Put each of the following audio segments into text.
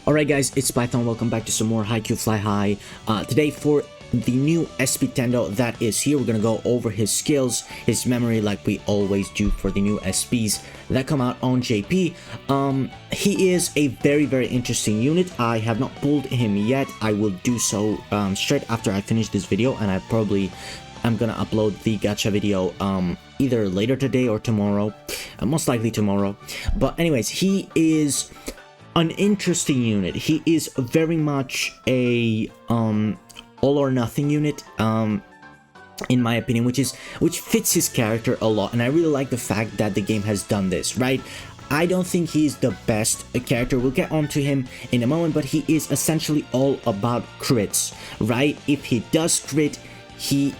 Alright guys, it's Python. Welcome back to some more Haikyuu Fly High. Today for the new SP Tendo that is here, we're gonna go over his skills, his memory, like we always do for the new SPs that come out on JP. He is a very interesting unit. I have not pulled him yet. I will do so straight after I finish this video, and I'm gonna upload the gacha video either later today or tomorrow, most likely tomorrow. But anyways, he is an interesting unit. He is very much a all or nothing unit, in my opinion, which fits his character a lot, and I really like the fact that the game has done this, right? I don't think he's the best character. We'll get onto him in a moment, but he is essentially all about crits, right? If he does crit, his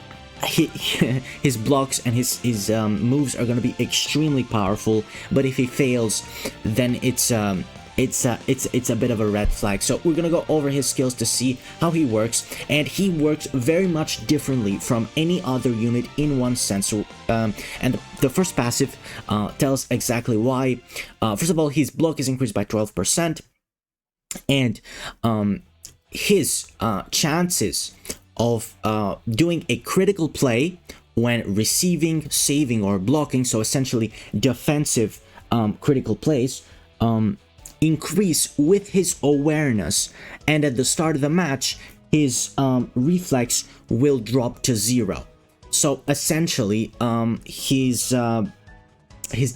blocks and his moves are going to be extremely powerful, but if he fails, then it's a bit of a red flag. So we're gonna go over his skills to see how he works, and he works very much differently from any other unit in one sense. So, and the first passive tells exactly why. First of all, his block is increased by 12%, and his chances of doing a critical play when receiving, saving, or blocking, so essentially defensive critical plays, increase with his awareness, and at the start of the match his reflex will drop to 0. So essentially his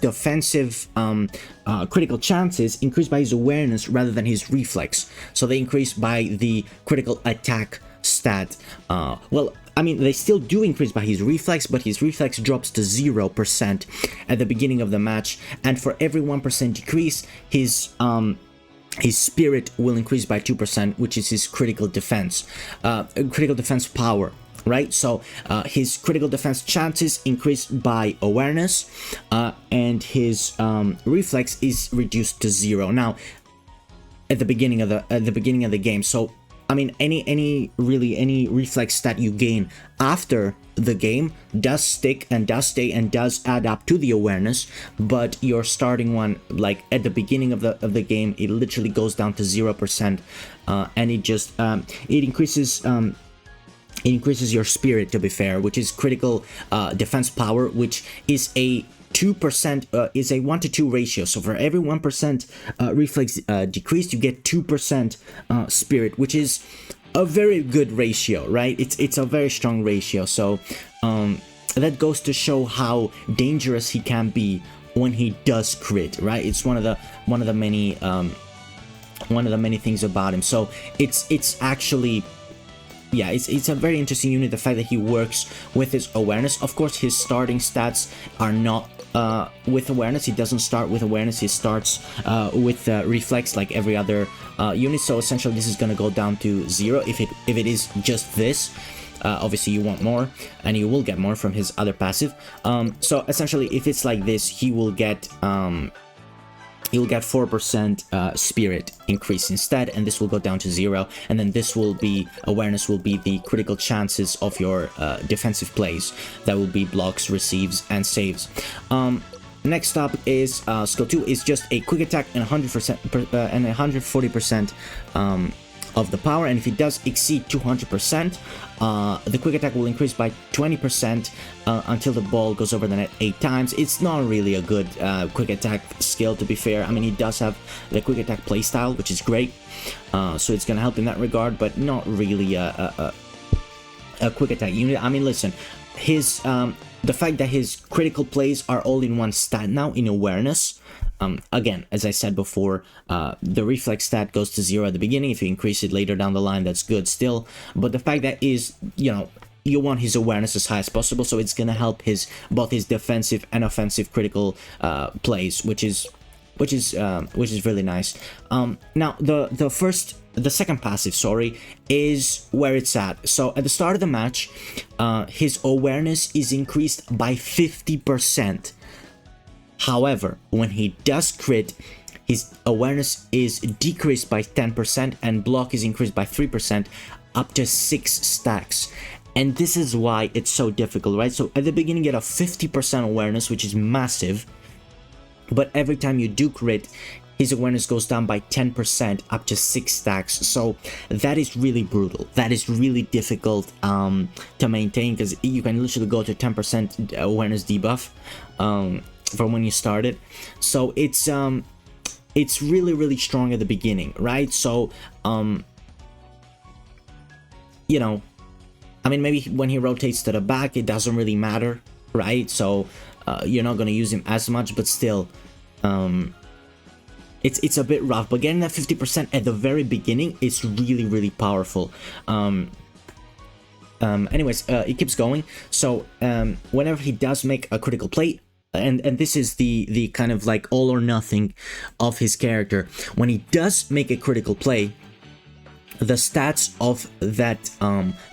defensive critical chances increase by his awareness rather than his reflex, so they increase by the critical attack stat. Well, I mean, they still do increase by his reflex, but his reflex drops to 0% at the beginning of the match, and for every 1% decrease, his spirit will increase by 2%, which is his critical defense power, right? So his critical defense chances increase by awareness, and his reflex is reduced to 0 now at the beginning of the game. So I mean, any reflex that you gain after the game does stick and does stay and does add up to the awareness, but your starting one, like at the beginning of the game, it literally goes down to 0%, and it just it increases your spirit, to be fair, which is critical defense power, which is a 2%, is a 1 to 2 ratio. So for every 1% reflex decrease, you get 2% spirit, which is a very good ratio, right? It's a very strong ratio. So that goes to show how dangerous he can be when he does crit, right? It's one of the many things about him. So it's actually, yeah, it's a very interesting unit. The fact that he works with his awareness. Of course, his starting stats are not with awareness. He doesn't start with awareness. He starts with reflex, like every other unit. So essentially, this is gonna go down to 0 if it is just this. Obviously, you want more, and you will get more from his other passive. So essentially, if it's like this, he will get 4% spirit increase instead, and this will go down to 0, and then this will be, awareness will be the critical chances of your defensive plays. That will be blocks, receives, and saves. Next up is skill 2 is just a quick attack and 100% and 140% of the power, and if it does exceed 200%, the quick attack will increase by 20% until the ball goes over the net 8 times. It's not really a good quick attack skill, to be fair. I mean, he does have the quick attack playstyle, which is great, so it's gonna help in that regard, but not really a quick attack unit. I mean, listen, his the fact that his critical plays are all in one stat now in awareness. Again, as I said before, the reflex stat goes to 0 at the beginning. If you increase it later down the line, that's good still. But the fact that is, you want his awareness as high as possible, so it's gonna help both his defensive and offensive critical plays, which is really nice. Now the second passive, sorry, is where it's at. So at the start of the match, his awareness is increased by 50%. However, when he does crit, his awareness is decreased by 10% and block is increased by 3%, up to 6 stacks. And this is why it's so difficult, right? So at the beginning you get a 50% awareness, which is massive, but every time you do crit, his awareness goes down by 10% up to 6 stacks. So that is really brutal. That is really difficult to maintain, because you can literally go to 10% awareness debuff from when you started. So it's really strong at the beginning, right? So you know, I mean, maybe when he rotates to the back, it doesn't really matter, right? So you're not going to use him as much, but still, it's a bit rough. But getting that 50% at the very beginning is really powerful. Anyways, it keeps going. So whenever he does make a critical play, and this is the kind of like all or nothing of his character, when he does make a critical play, the stats of that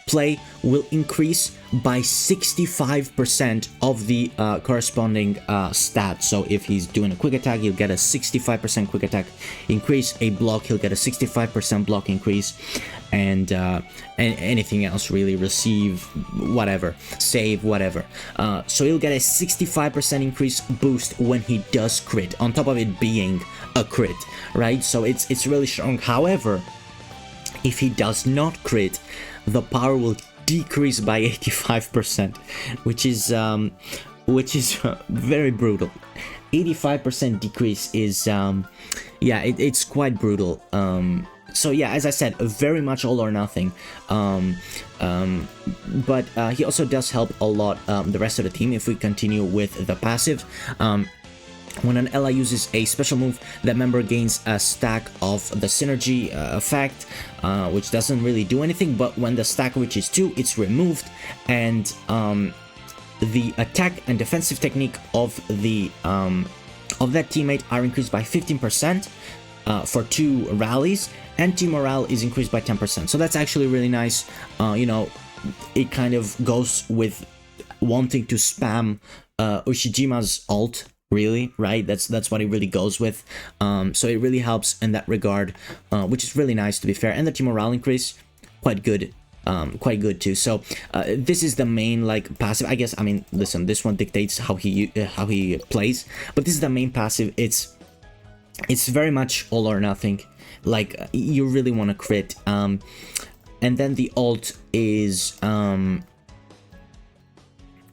play will increase by 65% of the corresponding stat. So if he's doing a quick attack, he'll get a 65% quick attack increase. A block, he'll get a 65% block increase, and anything else really, receive, whatever, save, whatever. So he'll get a 65% increase boost when he does crit, on top of it being a crit, right? So it's really strong. However, if he does not crit, the power will decrease by 85%, which is very brutal. 85% decrease is yeah, it's quite brutal. So yeah, as I said, very much all or nothing. But he also does help a lot the rest of the team if we continue with the passive. When an ally uses a special move, that member gains a stack of the synergy effect, which doesn't really do anything, but when the stack reaches 2, it's removed, and the attack and defensive technique of the of that teammate are increased by 15% for 2 rallies, and team morale is increased by 10%. So that's actually really nice. You know, it kind of goes with wanting to spam Ushijima's ult, really, right? That's what it really goes with. So it really helps in that regard, which is really nice, to be fair. And the team morale increase, quite good too. So this is the main like passive, I guess. I mean, listen, this one dictates how he plays, but this is the main passive. It's very much all or nothing. Like, you really want to crit. And then the ult is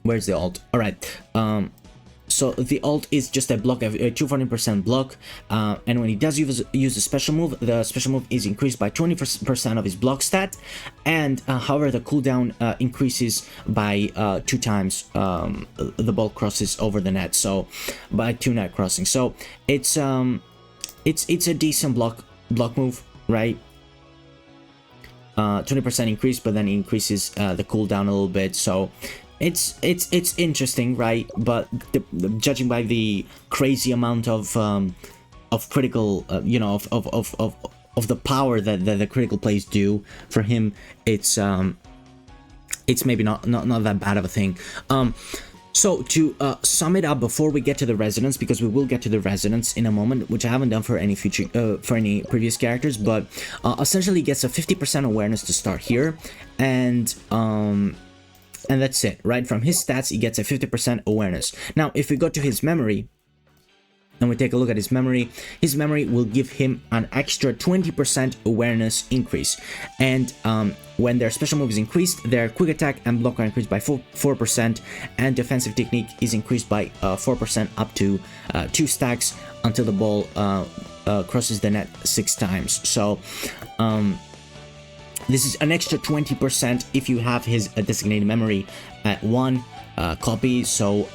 where's the ult? All right. So the ult is just a block, a 240% block, and when he does use a special move, the special move is increased by 20% of his block stat, and however the cooldown increases by 2 times the ball crosses over the net, so by 2 net crossing. So it's a decent block move, right? 20% increase, but then it increases the cooldown a little bit, so it's interesting, right? But judging by the crazy amount of critical, you know, of the power that the critical plays do for him, it's maybe not that bad of a thing. So to sum it up before we get to the resonance, because we will get to the resonance in a moment, which I haven't done for any future for any previous characters, but essentially gets a 50% awareness to start here, and that's it, right? From his stats, he gets a 50% awareness. Now, if we go to his memory, and we take a look at his memory will give him an extra 20% awareness increase. And when their special move is increased, their quick attack and block are increased by 4%, and defensive technique is increased by 4% up to 2 stacks until the ball crosses the net 6 times. So, this is an extra 20% if you have his designated memory at 1 copy, so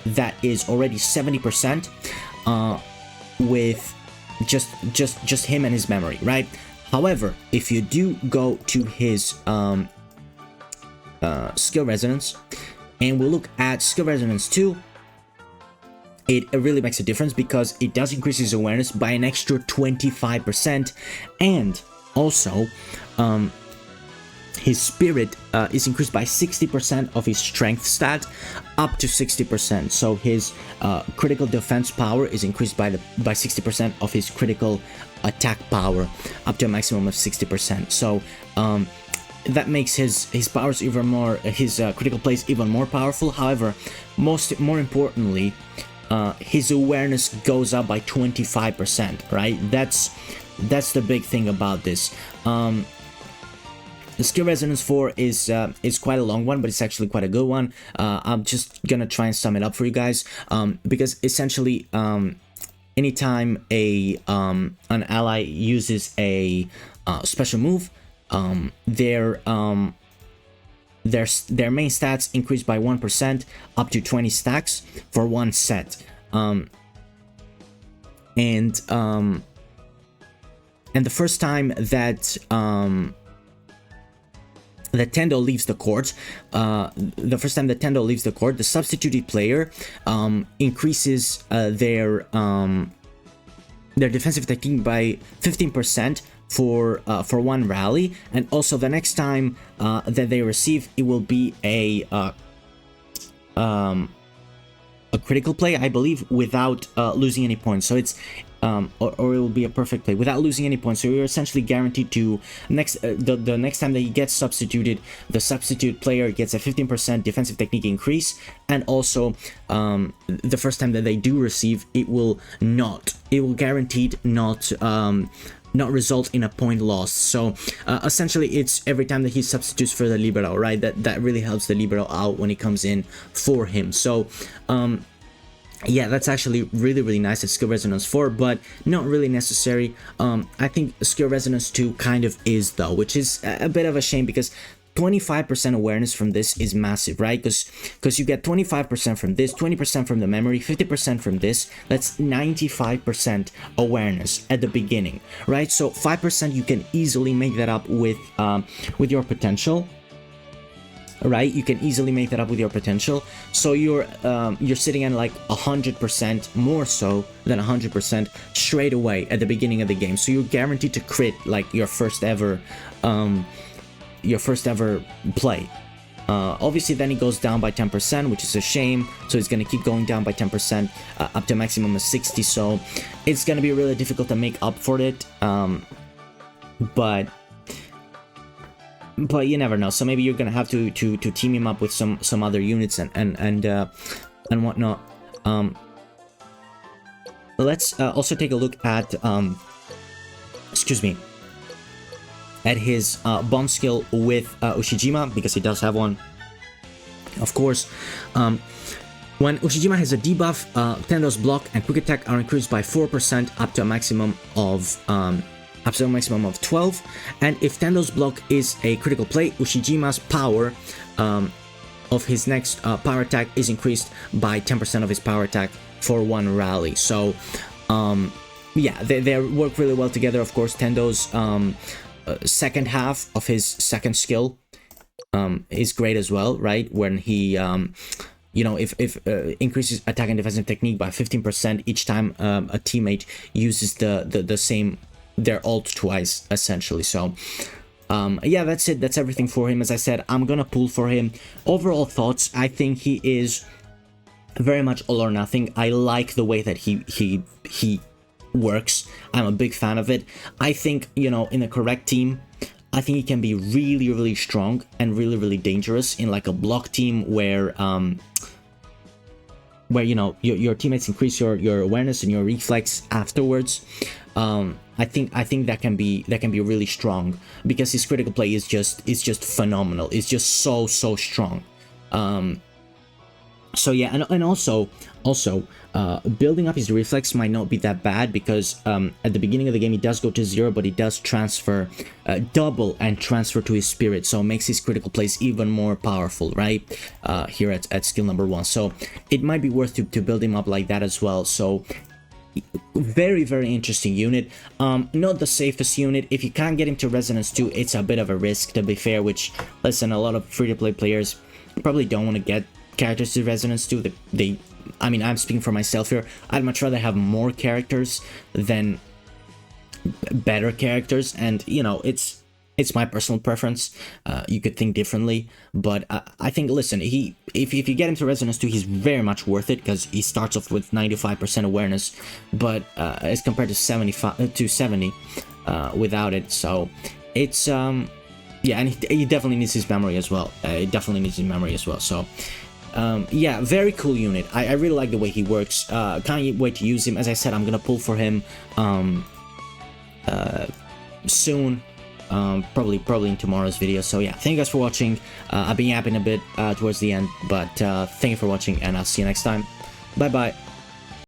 that is already 70% with just him and his memory, right? However, if you do go to his skill resonance, and we'll look at skill resonance 2, it really makes a difference, because it does increase his awareness by an extra 25%, and also his spirit is increased by 60% of his strength stat up to 60%. So his critical defense power is increased by 60% of his critical attack power up to a maximum of 60%. So that makes his powers even more, his critical plays even more powerful. However, more importantly, his awareness goes up by 25%, right? That's the big thing about this. The skill resonance 4 is quite a long one, but it's actually quite a good one. I'm just gonna try and sum it up for you guys, because essentially, anytime an ally uses a special move, their main stats increase by 1% up to 20 stacks for one set, and the first time that Tendo leaves the court, the substituted player increases their defensive technique by 15% for one rally, and also the next time that they receive, it will be a critical play, I believe, without losing any points. So it's or it will be a perfect play without losing any points. So you're essentially guaranteed to the next time that he gets substituted, the substitute player gets a 15% defensive technique increase, and also the first time that they do receive, it will guaranteed not result in a point loss. So essentially, it's every time that he substitutes for the libero, right? That really helps the libero out when it comes in for him. So yeah, that's actually really nice at skill resonance 4, but not really necessary. I think skill resonance 2 kind of is, though, which is a bit of a shame, because 25% awareness from this is massive, right? Because you get 25% from this, 20% from the memory, 50% from this. That's 95% awareness at the beginning, right? So 5% you can easily make that up with your potential. Right, you can easily make that up with your potential. So you're sitting at like 100%, more so than 100% straight away at the beginning of the game. So you're guaranteed to crit like your first ever play. Obviously, then it goes down by 10%, which is a shame. So it's gonna keep going down by 10% up to a maximum of 60. So it's gonna be really difficult to make up for it. But you never know. So maybe you're gonna have to team him up with some other units and whatnot. Let's also take a look at at his bond skill with Ushijima, because he does have one, of course. When Ushijima has a debuff, Tendo's block and quick attack are increased by 4% up to a maximum of 12, and if Tendo's block is a critical play, Ushijima's power of his next power attack is increased by 10% of his power attack for one rally. So yeah, they work really well together. Of course, Tendo's second half of his second skill is great as well, right? When he you know, if increases attack and defensive technique by 15% each time a teammate uses the same their ult twice, essentially. So yeah, that's it. That's everything for him. As I said, I'm gonna pull for him. Overall thoughts, I think he is very much all or nothing. I like the way that he works. I'm a big fan of it. I think, you know, in the correct team, I think he can be really strong and really dangerous in like a block team where you know your teammates increase your awareness and your reflex afterwards. I think that can be really strong, because his critical play is just phenomenal. It's just so strong. So yeah, and also building up his reflex might not be that bad, because at the beginning of the game he does go to 0, but he does transfer double and transfer to his spirit, so it makes his critical plays even more powerful, right? Here at skill number 1. So it might be worth to build him up like that as well. So very interesting unit. Not the safest unit. If you can't get him to resonance 2, it's a bit of a risk, to be fair, which, listen, a lot of free-to-play players probably don't want to get characters to resonance 2. I mean, I'm speaking for myself here. I'd much rather have more characters than better characters, and you know, it's my personal preference. You could think differently, but I think, listen, if you get him to resonance 2, he's very much worth it, because he starts off with 95% awareness, but as compared to 70 without it. So it's yeah, and he definitely needs his memory as well. So Yeah, very cool unit. I really like the way he works. Can't wait to use him. As I said, I'm gonna pull for him soon. Probably in tomorrow's video. So yeah, thank you guys for watching. I've been yapping a bit towards the end, but thank you for watching, and I'll see you next time. Bye bye.